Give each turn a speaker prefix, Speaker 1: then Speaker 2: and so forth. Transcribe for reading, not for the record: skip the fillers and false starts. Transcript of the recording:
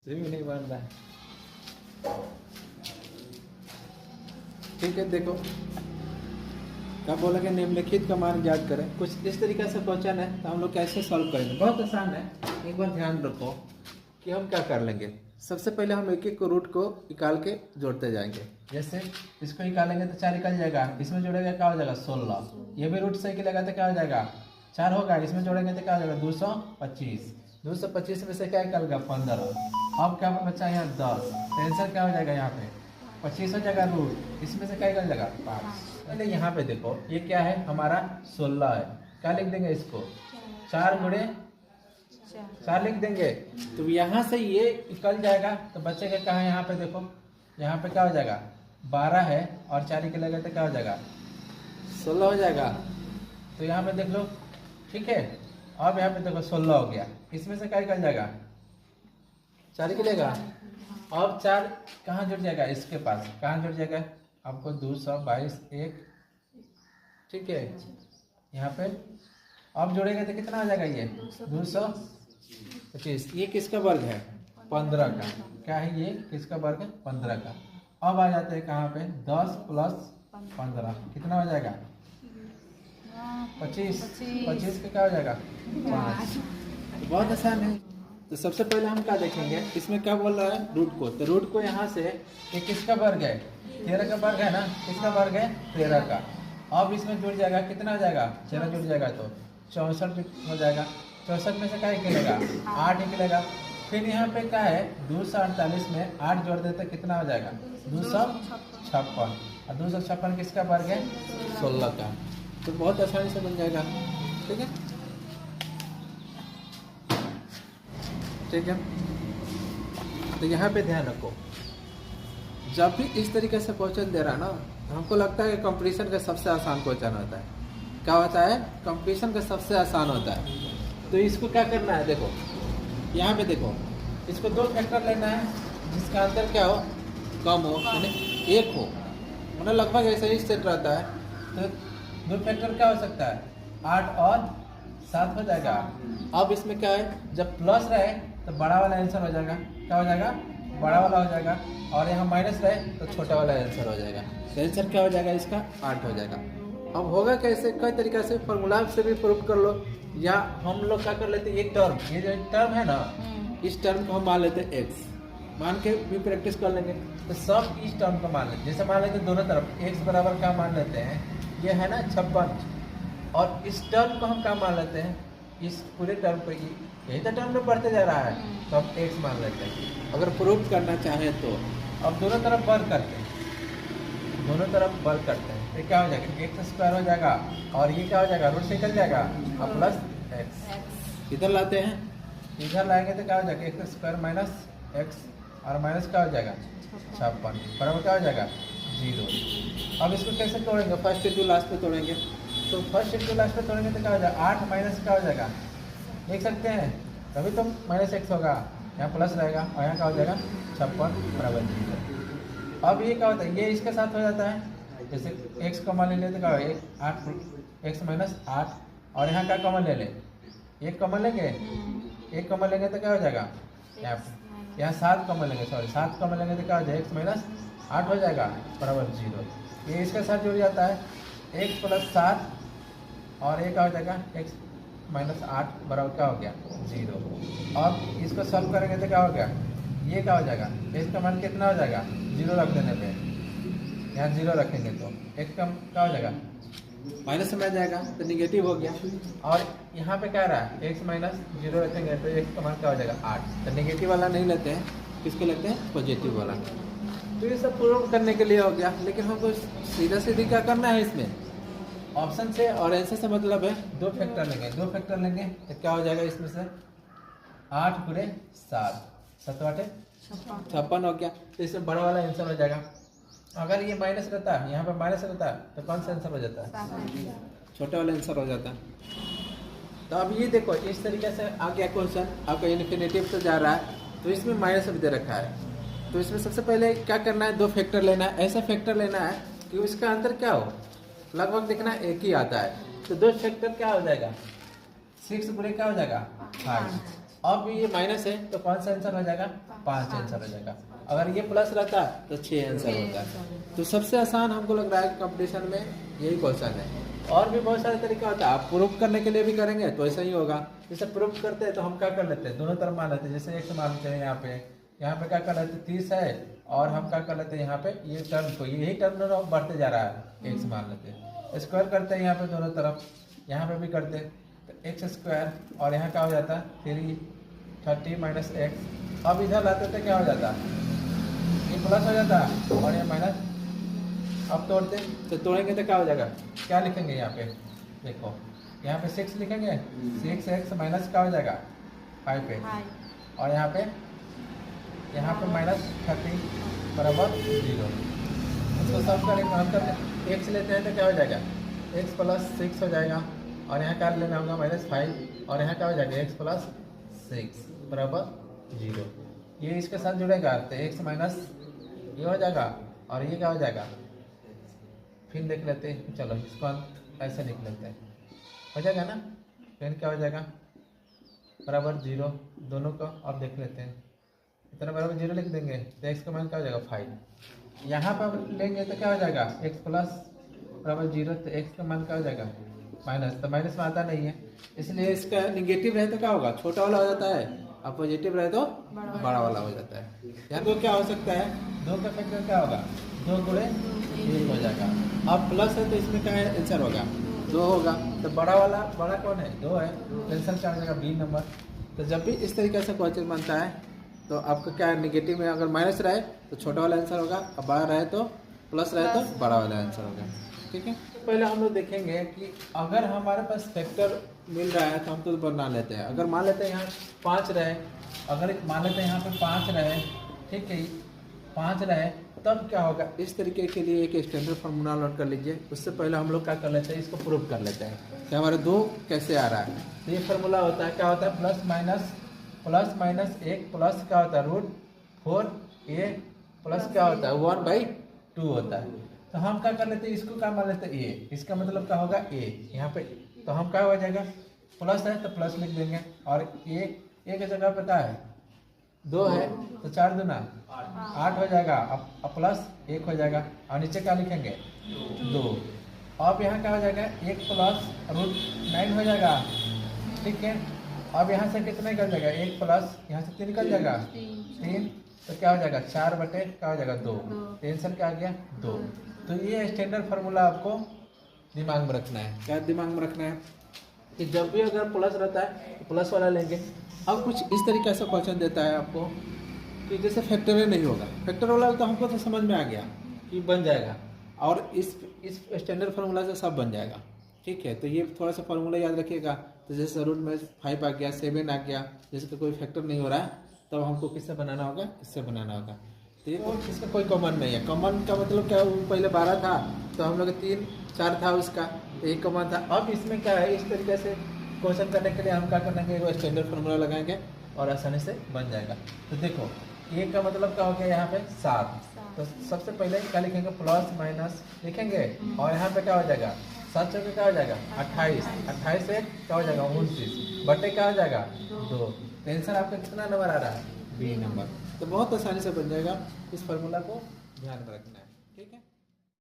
Speaker 1: भी नहीं बन रहा है। ठीक है, देखो क्या बोला कि निम्नलिखित का मान ज्ञात करें। कुछ इस तरीके से क्वेश्चन है, तो हम लोग कैसे सॉल्व करेंगे। बहुत आसान है, एक बार ध्यान रखो कि हम क्या कर लेंगे। सबसे पहले हम एक एक को रूट को निकाल के जोड़ते जाएंगे। जैसे इसको निकालेंगे तो 4 निकल जाएगा, इसमें जोड़ेगा क्या हो जाएगा 16। ये भी रूट से निकलेगा तो क्या हो जाएगा 4 होगा, इसमें जोड़ेंगे तो क्या हो जाएगा 225। 225 में से क्या निकलेगा 15। अब क्या बचा यहाँ 10, तो आंसर क्या हो जाएगा यहाँ पे 25 हो जाएगा रूट, इसमें से क्या निकल जाएगा 5। पहले यहाँ पे देखो ये क्या है हमारा 16 है, क्या लिख देंगे इसको 4 गुणे 4 लिख देंगे। तो यहाँ से ये निकल जाएगा तो बचेगा कहाँ, यहाँ पे देखो यहाँ पे क्या हो जाएगा 12 है और 4 निकलेगा तो क्या हो जाएगा 16 हो जाएगा। तो यहाँ पे देख लो, ठीक है। अब यहाँ पे देखो 16 हो गया, इसमें से क्या निकल जाएगा 4 निकलेगा। अब 4 कहाँ जुड़ जाएगा, इसके पास कहाँ जुड़ जाएगा आपको 222 1, ठीक है। यहाँ पे अब जोड़ेगा तो कितना हो जाएगा ये 225। ये किसका वर्ग है 15 का, क्या है ये किसका वर्ग है 15 का। अब आ जाते हैं कहाँ पे 10 प्लस 15 कितना हो जाएगा 25। 25 का क्या हो जाएगा 5। तो बहुत आसान है। तो सबसे पहले हम क्या देखेंगे, इसमें क्या बोल रहा है रूट को। तो रूट को यहाँ से ये किसका वर्ग है 13 का वर्ग है ना, किसका वर्ग है 13 का। अब इसमें जुड़ जाएगा कितना हो जाएगा 13 जुड़ जाएगा तो 64 हो जाएगा। 64 में से क्या निकलेगा 8 निकलेगा। फिर यहाँ पे क्या है 248 में 8 जोड़ देते कितना हो जाएगा 256, और 256 किसका वर्ग है 16 का। तो बहुत आसानी से बन जाएगा, ठीक है ठीक है। तो यहाँ पे ध्यान रखो, जब भी इस तरीके से क्वेश्चन दे रहा ना, हमको लगता है कि कंपटीशन का सबसे आसान क्वेश्चन होता है। क्या होता है कंपटीशन का सबसे आसान होता है। तो इसको क्या करना है, देखो यहाँ पे देखो, इसको 2 फैक्टर लेना है जिसका अंतर क्या हो कम हो, यानी 1 हो, मतलब लगभग ऐसा ही सेट रहता है। तो 2 फैक्टर क्या हो सकता है 8 और 7 हो जाएगा। अब इसमें क्या है जब प्लस रहे तो बड़ा वाला आंसर हो जाएगा, क्या हो जाएगा बड़ा वाला हो जाएगा, और यहाँ माइनस रहे तो छोटा वाला आंसर हो जाएगा। तो आंसर क्या हो जाएगा इसका 8 हो जाएगा। अब होगा कैसे, कई तरीका से फॉर्मूला से भी प्रूव कर लो, या हम लोग क्या कर लेते हैं एक टर्म, ये जो टर्म है ना इस टर्म को हम मान लेते हैं x, मान के भी प्रैक्टिस कर लेंगे। तो सब इस टर्म को मान लेते, जैसे मान लेते दोनों तरफ x बराबर क्या मान लेते हैं, ये है ना 56, और इस टर्म को हम क्या मान लेते हैं इस पूरे टर्म को, यही तो टर्म में बढ़ते जा रहा है तो हम x मान लेते हैं। अगर प्रूव करना चाहें तो अब दोनों तरफ वर्ग करते हैं, दोनों तरफ वर्ग करते हैं तो क्या हो जाएगा x² हो जाएगा, और ये क्या हो जाएगा रूट से निकल जाएगा और प्लस x इधर लाते हैं, इधर लाएंगे तो क्या हो जाएगा x² माइनस x, और माइनस क्या हो जाएगा 56 बराबर क्या हो जाएगा 0। अब इसको कैसे तोड़ेंगे, फर्स्ट इंटू लास्ट पे तोड़ेंगे। तो फर्स्ट इंटू लास्ट पे तोड़ेंगे तो क्या हो जाएगा 8 माइनस क्या हो जाएगा देख सकते हैं, तभी तो माइनस x होगा, यहाँ प्लस रहेगा और यहाँ क्या हो जाएगा 56 बराबर 0। अब ये क्या होता है ये इसके साथ हो जाता है, जैसे x कॉमन ले लेते तो क्या होगा 8 x माइनस 8, और यहाँ क्या कॉमन ले ले 1 कॉमन लेंगे, 1 कॉमन लेंगे तो क्या हो जाएगा यहाँ 7 कॉमन लेंगे, सॉरी 7 कॉमन लेंगे तो क्या हो जाएगा x माइनस 8 हो जाएगा बराबर 0। ये इसके साथ जुड़ जाता है x प्लस 7, और ये क्या हो जाएगा x माइनस 8 बराबर क्या हो गया 0। अब इसको सॉल्व करेंगे तो क्या हो गया ये क्या हो जाएगा x का मान कितना हो जाएगा 0 रख देने पे, यहाँ 0 रखेंगे तो x का क्या हो जाएगा माइनस में आ जाएगा तो निगेटिव हो गया, और यहाँ पे क्या रहा है x माइनस 0 रखेंगे तो x का मान क्या हो जाएगा 8। तो निगेटिव वाला नहीं लेते हैं, किसको लेते हैं पॉजिटिव वाला। तो ये सब प्रूव करने के लिए हो गया, लेकिन हमको सीधा सीधी क्या करना है इसमें ऑप्शन से और आंसर से मतलब है 2 फैक्टर लेंगे, 2 फैक्टर लेंगे तो क्या हो जाएगा इसमें से 8 गुणे 7 7 8 56 हो गया। तो इसमें बड़ा वाला आंसर हो जाएगा। अगर ये माइनस रहता है यहाँ पे माइनस रहता है तो कौन सा आंसर हो जाता है छोटा वाला आंसर हो जाता है। तो अब ये देखो इस तरीके से आ गया क्वेश्चन, आपका इन्फिनेटिव से जा रहा है तो इसमें माइनस भी दे रखा है। तो इसमें सबसे पहले क्या करना है 2 फैक्टर लेना है, ऐसा फैक्टर लेना है कि उसका अंतर क्या हो लगभग देखना एक ही आता है। तो 2 फैक्टर क्या हो जाएगा 6 गुणे क्या हो जाएगा 5, अब ये माइनस है तो कौन सा आंसर हो जाएगा? 5 आंसर हो जाएगा। अगर ये प्लस रहता तो 6 आंसर होता है। तो सबसे आसान हमको लग रहा है कंपटीशन में यही क्वेश्चन है। और भी बहुत सारे तरीका होता है, आप प्रूफ करने के लिए भी करेंगे तो ऐसा ही होगा। जैसे प्रूफ करते हैं तो हम क्या कर लेते हैं, दोनों तरफ मान लेते हैं। जैसे एक मान लेते हैं यहाँ पे क्या कर लेते हैं 30 है, और हम क्या कर लेते हैं यहाँ पे ये टर्म को, यही टर्म बढ़ते जा रहा है, एक्स मान लेते हैं। स्क्वायर करते हैं यहाँ पे दोनों तरफ, यहाँ पे भी करते हैं तो एक्स स्क्वायर, और यहाँ क्या हो जाता है 3 30 - x। अब इधर लाते थे क्या हो जाता, ये प्लस हो जाता और ये माइनस। अब तोड़ते तो तोड़ेंगे तो क्या हो जाएगा, क्या लिखेंगे यहाँ पे, देखो यहाँ पे 6 लिखेंगे, 6x माइनस क्या हो जाएगा 5 पे, और यहाँ पे -30 बराबर 0। इसको सब करेंगे, हम करते x लेते हैं तो क्या हो जाएगा x + 6 हो जाएगा, और यहाँ क्या लेना होगा -5, और यहाँ क्या हो जाएगा x + 6 बराबर 0। ये इसके साथ जुड़ेगा तो x माइनस ये हो जाएगा, और ये क्या हो जाएगा, फिर देख लेते हैं, चलो इसको ऐसे लिख लेते हैं, हो जाएगा ना। फिर क्या हो जाएगा बराबर 0 दोनों को। अब देख लेते हैं, इतना बराबर 0 लिख देंगे तो x का मान क्या हो जाएगा 5। यहाँ पर लेंगे तो क्या हो जाएगा x + बराबर 0, तो x का मान क्या हो जाएगा माइनस, तो माइनस में आता नहीं है, इसलिए इसका निगेटिव रहे तो क्या होगा छोटा वाला हो जाता है, और पॉजिटिव रहे तो बड़ा वाला हो जाता है। यहाँ तो क्या हो सकता है, 2 का फैक्टर क्या होगा 2 × 1 हो जाएगा। अब प्लस है तो इसमें क्या आंसर होगा 2 होगा, तो बड़ा कौन है 2 है, आंसर क्या हो जाएगा बी नंबर। तो जब भी इस तरीके से क्वेश्चन बनता है तो आपका क्या है, निगेटिव में अगर माइनस रहे तो छोटा वाला आंसर होगा, और बड़ा रहे तो प्लस रहे तो बड़ा वाला आंसर होगा। ठीक है, तो पहले हम लोग देखेंगे कि अगर हमारे पास फैक्टर मिल रहा है तो हम तो बना लेते हैं। अगर मान लेते हैं यहाँ 5 रहे, अगर मान लेते हैं यहाँ पे 5 रहे, ठीक है 5 रहे, तब क्या होगा, इस तरीके के लिए एक स्टैंडर्ड फार्मूला नोट कर लीजिए। उससे पहले हम लोग क्या कर लेते हैं, इसको प्रूव कर लेते हैं कि हमारे 2 कैसे आ रहा है। तो ये फार्मूला होता है, क्या होता है प्लस माइनस 1 प्लस क्या होता है √4a प्लस क्या होता है 1/2 होता है। तो हम क्या कर लेते हैं, इसको क्या मान लेते हैं a, इसका मतलब क्या होगा a यहाँ पे, तो हम क्या हो जाएगा प्लस है तो प्लस लिख देंगे, और a की जगह पता है 2 है तो 4 दूना 8 हो जाएगा, अब प्लस 1 हो जाएगा, और नीचे क्या लिखेंगे 2। अब यहाँ क्या हो जाएगा 1 प्लस √9 हो जाएगा, ठीक है। अब यहाँ से कितना निकल जाएगा 1 प्लस यहाँ से 3 निकल जाएगा 3, तो क्या हो जाएगा 4 बटे क्या हो जाएगा 2, आंसर क्या आ गया 2। तो ये स्टैंडर्ड फार्मूला आपको दिमाग में रखना है। क्या दिमाग में रखना है कि जब भी अगर प्लस रहता है तो प्लस वाला लेंगे। अब कुछ इस तरीके से क्वेश्चन देता है आपको कि जैसे फैक्टोरियल नहीं होगा, फैक्टर वाला तो हमको तो समझ में आ गया कि बन जाएगा, और इस स्टैंडर्ड फार्मूला से सब बन जाएगा। ठीक है, तो ये थोड़ा सा फार्मूला याद रखिएगा। तो जैसे रूट में 5 आ गया, 7 आ गया, जिसका कोई फैक्टर नहीं हो रहा है, तब हमको किससे बनाना होगा, इससे बनाना होगा। तो ये इसका कोई कॉमन नहीं है। कॉमन का मतलब क्या, वो पहले 12 था तो हम लोग 3 4 था उसका, तो एक कॉमन था। अब इसमें क्या है, इस तरीके से क्वेश्चन करने के लिए हम क्या करेंगे, वो स्टैंडर्ड फार्मूला लगाएंगे और आसानी से बन जाएगा। तो देखो एक का मतलब क्या हो गया यहाँ पे 7, तो सबसे पहले क्या लिखेंगे प्लस माइनस लिखेंगे, और यहाँ पे क्या हो जाएगा 7 चौके क्या हो जाएगा 28 से क्या हो जाएगा 29 बटे क्या हो जाएगा 2। तो आंसर आपका कितना नंबर आ रहा है, बी नंबर। तो बहुत आसानी से बन जाएगा, इस फार्मूला को ध्यान में रखना है।